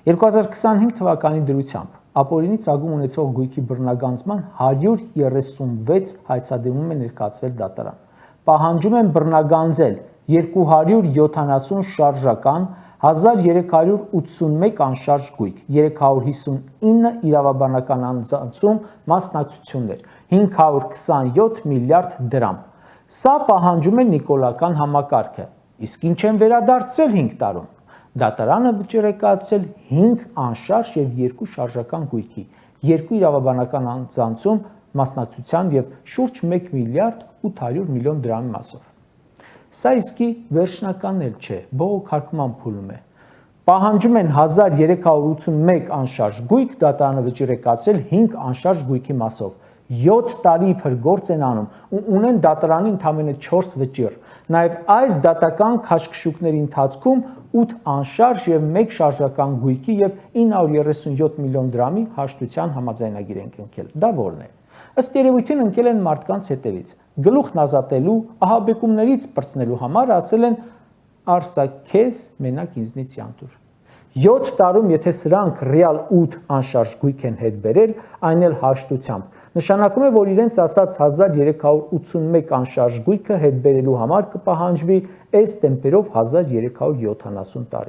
2025 թվականի դրությամբ ապօրինի ծագում ունեցող գույքի բռնագանձման 136 հայցադիմում է ներկայացվել դատարան։ Պահանջում են բռնագանձել 270 շարժական, 1381 անշարժ գույք, 359 իրավաբանական անձանցում մասնակցություններ, 527 միլիարդ դրամ։ Սա պահանջում է նիկոլական համակարգը, իսկ ինչ են վերադարձրել 5 տարում։ Դատարանը վճիռ է կայացրել 5 անշարժ և 2 շարժական գույքի, 2 իրավաբանական անձանցում մասնակցության և շուրջ 1 միլիարդ 800 միլիոն դրամի մասով։ Սա իսկի վերջնականն էլ չէ, բողոքարկման փուլում է։ Պահանջում են 1381 անշարժ գույք, դատարանը վճիռ է կայացրել 5 անշարժ գույքի մասով։ 7 տարի իբր գործ են անում ու ունեն դատարանի ընդամենը 4 վճիռ։ Նաև այս դատական քաշքշուկների ընթացքում 8 անշարժ և 1 շարժական գույքի և 937 միլիոն դրամի հաշտության համաձայնագիր են կնքել։ Դա որն է։ Ըստ երևույթին ընկել են մարդկանց հետևից, գլուխն ազատելու, ահաբեկումներից պրծնելու համար ասել են «Արսա քեզ, մենակ ինձնից յանտուր»։ 7 տարում, եթե սրանք ռեալ 8 անշարժ գույք են հետ բերել, այն էլ հաշտությամբ, նշանակում է, որ իրենց ասած 1381 անշարժ գույքը հետ բերելու համար կպահանջվի ըստ տեմպերով 1370 տարի։